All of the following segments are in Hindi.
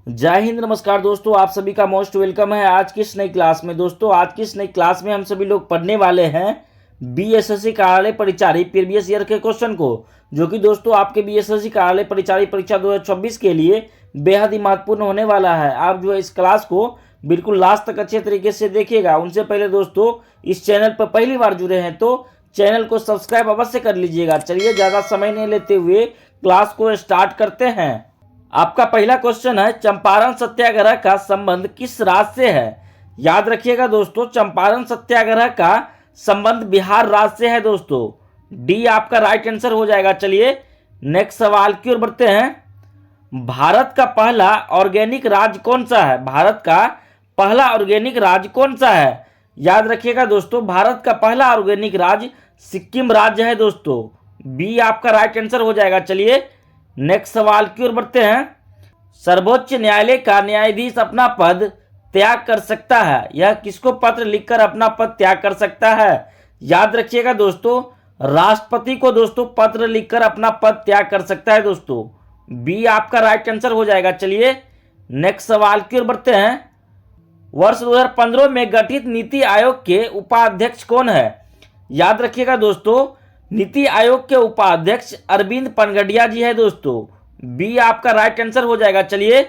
जय हिंद, नमस्कार दोस्तों, आप सभी का मोस्ट वेलकम है आज की इस नई क्लास में। दोस्तों आज की इस नई क्लास में हम सभी लोग पढ़ने वाले हैं बीएसएससी कार्यालय परिचारी प्रीवियस ईयर के क्वेश्चन को, जो कि दोस्तों आपके बीएसएससी कार्यालय परिचारी परीक्षा 2024 के लिए बेहद ही महत्वपूर्ण होने वाला है। आप जो है इस क्लास को बिल्कुल लास्ट तक अच्छे तरीके से देखिएगा। उनसे पहले दोस्तों इस चैनल पर पहली बार जुड़े हैं तो चैनल को सब्सक्राइब अवश्य कर लीजिएगा। चलिए ज़्यादा समय नहीं लेते हुए क्लास को स्टार्ट करते हैं। आपका पहला क्वेश्चन है, चंपारण सत्याग्रह का संबंध किस राज्य से है? याद रखिएगा दोस्तों, चंपारण सत्याग्रह का संबंध बिहार राज्य से है दोस्तों। डी आपका राइट आंसर हो जाएगा। चलिए नेक्स्ट सवाल की ओर बढ़ते हैं। भारत का पहला ऑर्गेनिक राज्य कौन सा है? भारत का पहला ऑर्गेनिक राज्य कौन सा है? याद रखिएगा दोस्तों, भारत का पहला ऑर्गेनिक राज्य सिक्किम राज्य है दोस्तों। बी आपका राइट आंसर हो जाएगा। चलिए नेक्स्ट सवाल की ओर बढ़ते हैं। सर्वोच्च न्यायालय का न्यायाधीश अपना पद त्याग कर सकता है? यह किसको पत्र लिखकर अपना पद त्याग कर सकता है? याद रखिएगा दोस्तों, राष्ट्रपति को दोस्तों पत्र लिखकर अपना पद त्याग कर सकता है दोस्तों। बी आपका राइट आंसर हो जाएगा। चलिए नेक्स्ट सवाल की ओर बढ़ते हैं। वर्ष 2015 में गठित नीति आयोग के उपाध्यक्ष कौन है? याद रखिएगा दोस्तों, नीति आयोग के उपाध्यक्ष अरविंद पनगडिया जी है दोस्तों। बी आपका राइट आंसर हो जाएगा। चलिए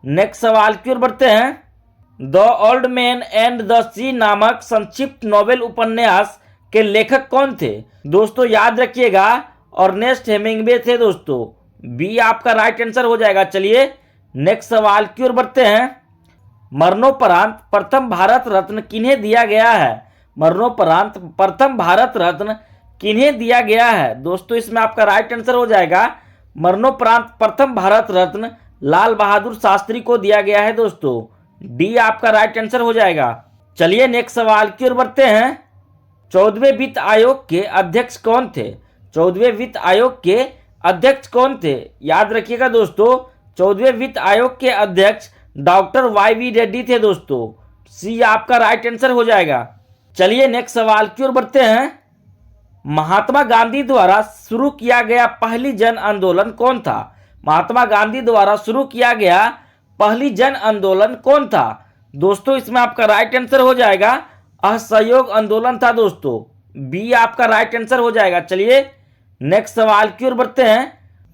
नेक्स्ट सवाल की ओर बढ़ते हैं। The old man and the sea नामक संक्षिप्त नोवेल उपन्यास के लेखक कौन थे? दोस्तों याद रखिएगा, अर्नेस्ट हेमिंग्वे थे दोस्तों। बी आपका राइट आंसर हो जाएगा। चलिए नेक्स्ट सवाल की ओर बढ़ते हैं। मरणोपरांत प्रथम भारत रत्न किन्हें दिया गया है? मरणोपरांत प्रथम भारत रत्न किन्हें दिया गया है? दोस्तों इसमें आपका राइट आंसर हो जाएगा, मरणोपरांत प्रथम भारत रत्न लाल बहादुर शास्त्री को दिया गया है दोस्तों। डी आपका राइट आंसर हो जाएगा। चलिए नेक्स्ट सवाल की ओर बढ़ते हैं। 14वें वित्त आयोग के अध्यक्ष कौन थे? 14वें वित्त आयोग के अध्यक्ष कौन थे? याद रखिएगा दोस्तों, 14वें वित्त आयोग के अध्यक्ष डॉक्टर वाई रेड्डी थे दोस्तों। सी आपका राइट आंसर हो जाएगा। चलिए नेक्स्ट सवाल की ओर बढ़ते हैं। महात्मा गांधी द्वारा शुरू किया गया पहली जन आंदोलन कौन था? महात्मा गांधी द्वारा शुरू किया गया पहली जन आंदोलन कौन था? दोस्तों इसमें आपका राइट आंसर हो जाएगा, असहयोग आंदोलन था दोस्तों। बी आपका राइट आंसर हो जाएगा। चलिए नेक्स्ट सवाल की ओर बढ़ते हैं।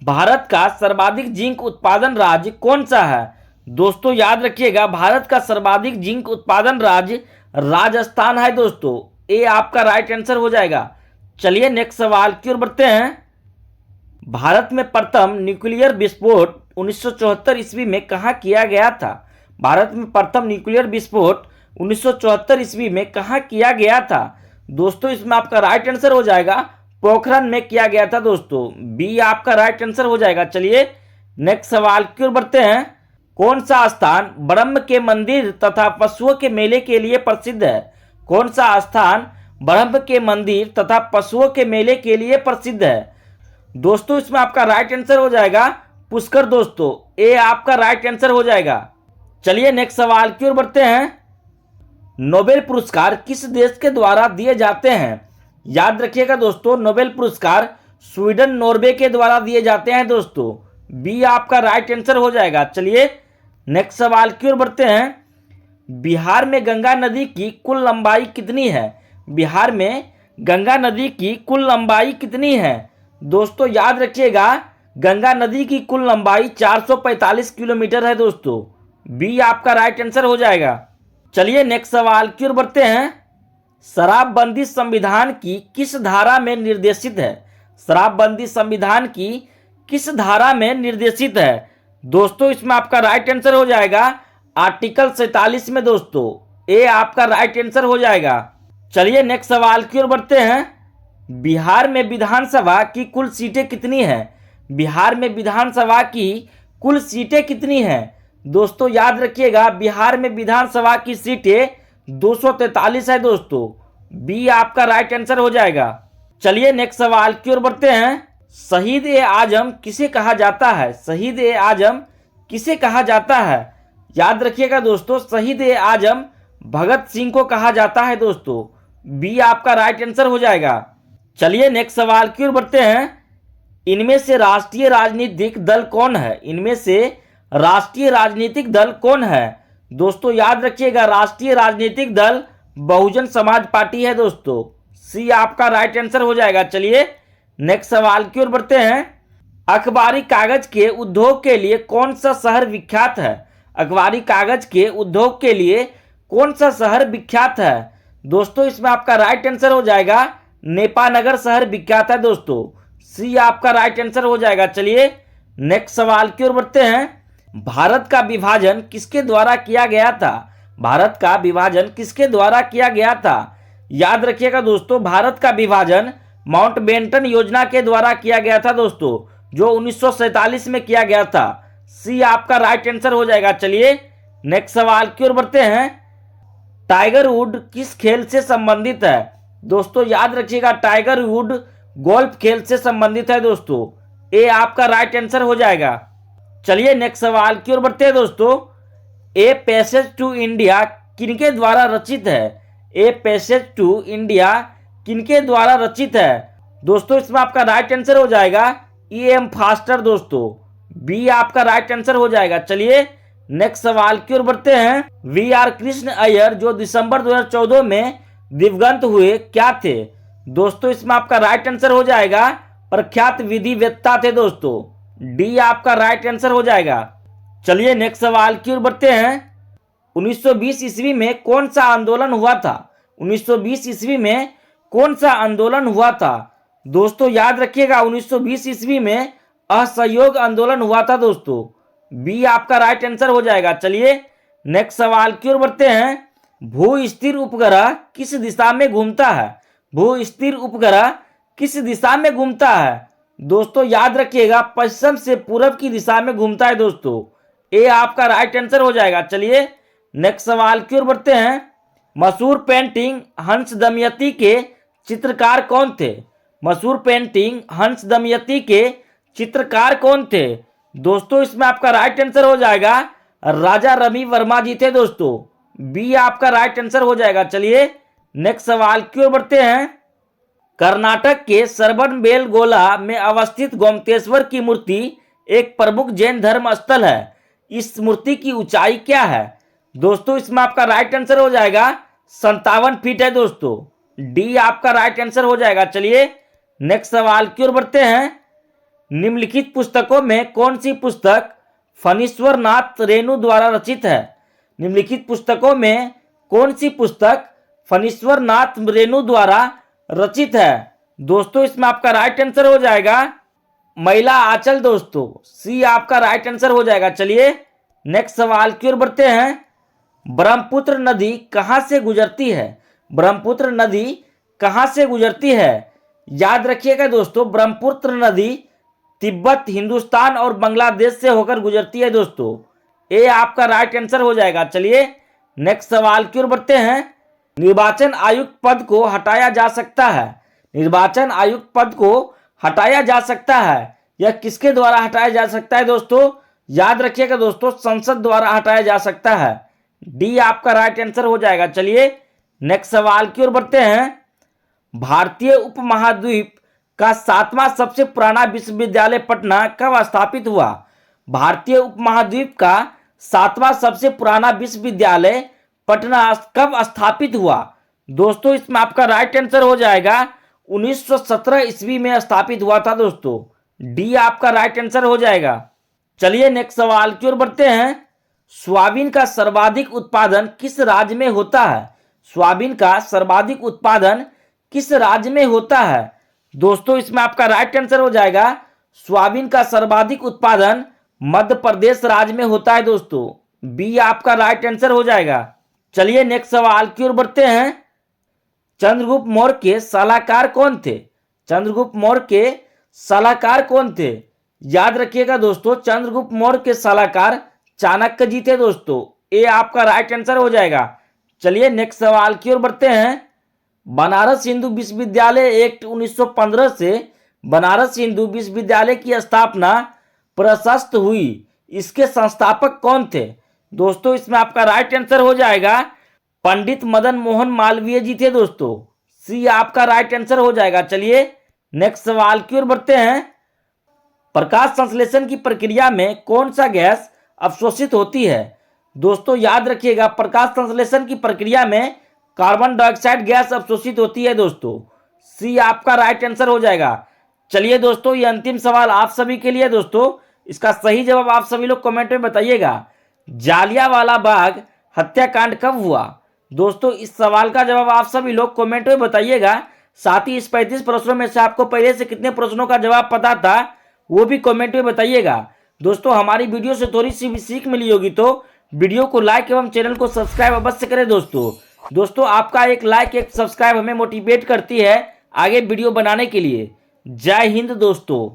भारत का सर्वाधिक जिंक उत्पादन राज्य कौन सा है? दोस्तों याद रखिएगा, भारत का सर्वाधिक जिंक उत्पादन राज्य राजस्थान है दोस्तों। ए आपका राइट आंसर हो जाएगा। चलिए नेक्स्ट सवाल की ओर बढ़ते हैं। भारत में प्रथम न्यूक्लियर विस्फोट 1974 ईस्वी में कहाँ किया गया था? भारत में प्रथम न्यूक्लियर विस्फोट 1974 ईस्वी में कहाँ किया गया था? दोस्तों इसमें आपका राइट आंसर हो जाएगा, पोखरण में किया गया था दोस्तों। बी आपका राइट आंसर हो जाएगा। चलिए नेक्स्ट सवाल की ओर बढ़ते हैं। कौन सा स्थान ब्रह्म के मंदिर तथा पशुओं के मेले के लिए प्रसिद्ध है? कौन सा स्थान ब्रह्म के मंदिर तथा पशुओं के मेले के लिए प्रसिद्ध है? दोस्तों इसमें आपका राइट आंसर हो जाएगा पुष्कर दोस्तों। ए आपका राइट आंसर हो जाएगा। चलिए नेक्स्ट सवाल की ओर बढ़ते हैं। नोबेल पुरस्कार किस देश के द्वारा दिए जाते हैं? याद रखिएगा दोस्तों, नोबेल पुरस्कार स्वीडन नॉर्वे के द्वारा दिए जाते हैं दोस्तों। बी आपका राइट आंसर हो जाएगा। चलिए नेक्स्ट सवाल की ओर बढ़ते हैं। बिहार में गंगा नदी की कुल लंबाई कितनी है? बिहार में गंगा नदी की कुल लंबाई कितनी है? दोस्तों याद रखिएगा, गंगा नदी की कुल लंबाई 445 किलोमीटर है दोस्तों। बी आपका राइट आंसर हो जाएगा। चलिए नेक्स्ट सवाल की ओर बढ़ते हैं। शराबबंदी संविधान की किस धारा में निर्देशित है? शराबबंदी संविधान की किस धारा में निर्देशित है? दोस्तों इसमें आपका राइट आंसर हो जाएगा, आर्टिकल 47 में दोस्तों। ए आपका राइट आंसर हो जाएगा। चलिए नेक्स्ट सवाल की ओर बढ़ते हैं। बिहार में विधानसभा की कुल सीटें कितनी हैं? बिहार में विधानसभा की कुल सीटें कितनी हैं? दोस्तों याद रखिएगा, बिहार में विधानसभा की सीटें 243 है दोस्तों। बी आपका राइट आंसर हो जाएगा। चलिए नेक्स्ट सवाल की ओर बढ़ते हैं। शहीद ए आजम किसे कहा जाता है? शहीद ए आजम किसे कहा जाता है? याद रखिएगा दोस्तों, शहीद ए आजम भगत सिंह को कहा जाता है दोस्तों। बी आपका राइट आंसर हो जाएगा। चलिए नेक्स्ट सवाल की ओर बढ़ते हैं। इनमें से राष्ट्रीय राजनीतिक दल कौन है? इनमें से राष्ट्रीय राजनीतिक दल कौन है? दोस्तों याद रखिएगा, राष्ट्रीय राजनीतिक दल बहुजन समाज पार्टी है दोस्तों। सी आपका राइट आंसर हो जाएगा। चलिए नेक्स्ट सवाल की ओर बढ़ते हैं। अखबारी कागज के उद्योग के लिए कौन सा शहर विख्यात है? अखबारी कागज के उद्योग के लिए कौन सा शहर विख्यात है? दोस्तों इसमें आपका राइट आंसर हो जाएगा नेपानगर शहर विख्यात है दोस्तों। सी आपका राइट आंसर हो जाएगा। चलिए नेक्स्ट सवाल की ओर बढ़ते हैं। भारत का विभाजन किसके द्वारा किया गया था? भारत का विभाजन किसके द्वारा किया गया था? याद रखिएगा दोस्तों, भारत का विभाजन माउंटबेटन योजना के द्वारा किया गया था दोस्तों, जो 1947 में किया गया था। सी आपका राइट आंसर हो जाएगा। चलिए नेक्स्ट सवाल की ओर बढ़ते हैं। टाइगर वुड किस खेल से संबंधित है? दोस्तों याद रखिएगा, टाइगर वुड गोल्फ खेल से संबंधित है दोस्तों। ए आपका राइट आंसर हो जाएगा। चलिए नेक्स्ट सवाल की ओर बढ़ते हैं दोस्तों। ए पैसेज टू इंडिया किनके द्वारा रचित है? ए पैसेज टू इंडिया किनके द्वारा रचित है? दोस्तों इसमें आपका राइट आंसर हो जाएगा ई एम फास्टर दोस्तों। बी आपका राइट आंसर हो जाएगा। चलिए नेक्स्ट सवाल की ओर बढ़ते हैं। वी आर कृष्ण अय्यर जो दिसंबर 2014 में दिवंगत हुए क्या थे? दोस्तों इसमें आपका राइट आंसर हो जाएगा प्रख्यात विधिवेत्ता थे दोस्तों। डी आपका राइट आंसर हो जाएगा। चलिए नेक्स्ट सवाल की ओर बढ़ते हैं। 1920 ईस्वी में कौन सा आंदोलन हुआ था? 1920 ईस्वी में कौन सा आंदोलन हुआ था? दोस्तों याद रखिएगा, 1920 ईस्वी में असहयोग आंदोलन हुआ था दोस्तों। बी आपका राइट आंसर हो जाएगा। चलिए नेक्स्ट सवाल की ओर बढ़ते हैं। भू स्थिर उपग्रह किस दिशा में घूमता है? भू स्थिर उपग्रह किस दिशा में घूमता है? दोस्तों याद रखिएगा, पश्चिम से पूरब की दिशा में घूमता है दोस्तों। ए आपका राइट आंसर हो जाएगा। चलिए नेक्स्ट सवाल की ओर बढ़ते हैं। मशहूर पेंटिंग हंस दमयंती के चित्रकार कौन थे? मशहूर पेंटिंग हंस दमयंती के चित्रकार कौन थे? दोस्तों इसमें आपका राइट आंसर हो जाएगा राजा रवि वर्मा जी थे दोस्तों। बी आपका राइट आंसर हो जाएगा। चलिए नेक्स्ट सवाल की ओर बढ़ते हैं। कर्नाटक के श्रवणबेलगोला में अवस्थित गोमतेश्वर की मूर्ति एक प्रमुख जैन धर्म स्थल है। इस मूर्ति की ऊंचाई क्या है? दोस्तों इसमें आपका राइट आंसर हो जाएगा 57 फीट है दोस्तों। डी आपका राइट आंसर हो जाएगा। चलिए नेक्स्ट सवाल की ओर बढ़ते हैं। निम्नलिखित पुस्तकों में कौन सी पुस्तक फणीश्वर नाथ रेणु द्वारा रचित है? निम्नलिखित पुस्तकों में कौन सी पुस्तक फणीश्वर नाथ रेणु द्वारा रचित है? दोस्तों इसमें आपका राइट आंसर हो जाएगा महिला आंचल दोस्तों। सी आपका राइट आंसर हो जाएगा। चलिए नेक्स्ट सवाल की ओर बढ़ते हैं। ब्रह्मपुत्र नदी कहां से गुजरती है? ब्रह्मपुत्र नदी कहां से गुजरती है? याद रखिएगा दोस्तों, ब्रह्मपुत्र नदी तिब्बत, हिंदुस्तान और बांग्लादेश से होकर गुजरती है दोस्तों। ए आपका राइट आंसर हो जाएगा। चलिए नेक्स्ट सवाल की ओर बढ़ते हैं। निर्वाचन आयुक्त पद को हटाया जा सकता है। निर्वाचन आयुक्त पद को हटाया जा सकता है। यह किसके द्वारा हटाया जा सकता है दोस्तों? याद रखिएगा दोस्तों, संसद द्वारा हटाया जा सकता है। डी आपका राइट आंसर हो जाएगा। चलिए नेक्स्ट सवाल की ओर बढ़ते हैं। भारतीय उपमहाद्वीप का 7वां सबसे पुराना विश्वविद्यालय पटना कब स्थापित हुआ? भारतीय उपमहाद्वीप का 7वां सबसे पुराना विश्वविद्यालय पटना कब स्थापित हुआ? दोस्तों इसमें आपका राइट आंसर हो जाएगा 1917 ईस्वी में स्थापित हुआ था दोस्तों। डी आपका राइट आंसर हो जाएगा। चलिए नेक्स्ट सवाल की ओर बढ़ते हैं। सोयाबीन का सर्वाधिक उत्पादन किस राज्य में होता है? सोयाबीन का सर्वाधिक उत्पादन किस राज्य में होता है? दोस्तों इसमें आपका राइट आंसर हो जाएगा सोयाबीन का सर्वाधिक उत्पादन मध्य प्रदेश राज्य में होता है दोस्तों। बी आपका राइट आंसर हो जाएगा। चलिए नेक्स्ट सवाल की ओर बढ़ते हैं। चंद्रगुप्त मौर्य के सलाहकार कौन थे? चंद्रगुप्त मौर्य के सलाहकार कौन थे? याद रखिएगा दोस्तों, चंद्रगुप्त मौर्य के सलाहकार चाणक्य जी थे दोस्तों। ए आपका राइट आंसर हो जाएगा। चलिए नेक्स्ट सवाल की ओर बढ़ते हैं। बनारस हिंदू विश्वविद्यालय एक्ट 1915 से बनारस हिंदू विश्वविद्यालय की स्थापना प्रशस्त हुई। इसके संस्थापक कौन थे? दोस्तों इसमें आपका राइट आंसर हो जाएगा पंडित मदन मोहन मालवीय जी थे दोस्तों। सी आपका राइट आंसर हो जाएगा। चलिए नेक्स्ट सवाल की ओर बढ़ते हैं। प्रकाश संश्लेषण की प्रक्रिया में कौन सा गैस अवशोषित होती है। दोस्तों याद रखिएगा, प्रकाश संश्लेषण की प्रक्रिया में कार्बन डाइऑक्साइड गैस अवशोषित होती है। दोस्तों सी आपका राइट आंसर हो जाएगा। चलिए दोस्तों, ये अंतिम सवाल आप सभी के लिए। दोस्तों इसका सही जवाब आप सभी लोग कमेंट में बताइएगा। जालियांवाला बाग हत्याकांड कब हुआ? दोस्तों इस सवाल का जवाब आप सभी लोग कमेंट में बताइएगा। साथ ही इस 35 प्रश्नों में से आपको पहले से कितने प्रश्नों का जवाब पता था वो भी कमेंट में बताइएगा। दोस्तों हमारी वीडियो से थोड़ी सी भी सीख मिली होगी तो वीडियो को लाइक एवं चैनल को सब्सक्राइब अवश्य करें। दोस्तों आपका एक लाइक एक सब्सक्राइब हमें मोटिवेट करती है आगे वीडियो बनाने के लिए। जय हिंद दोस्तों।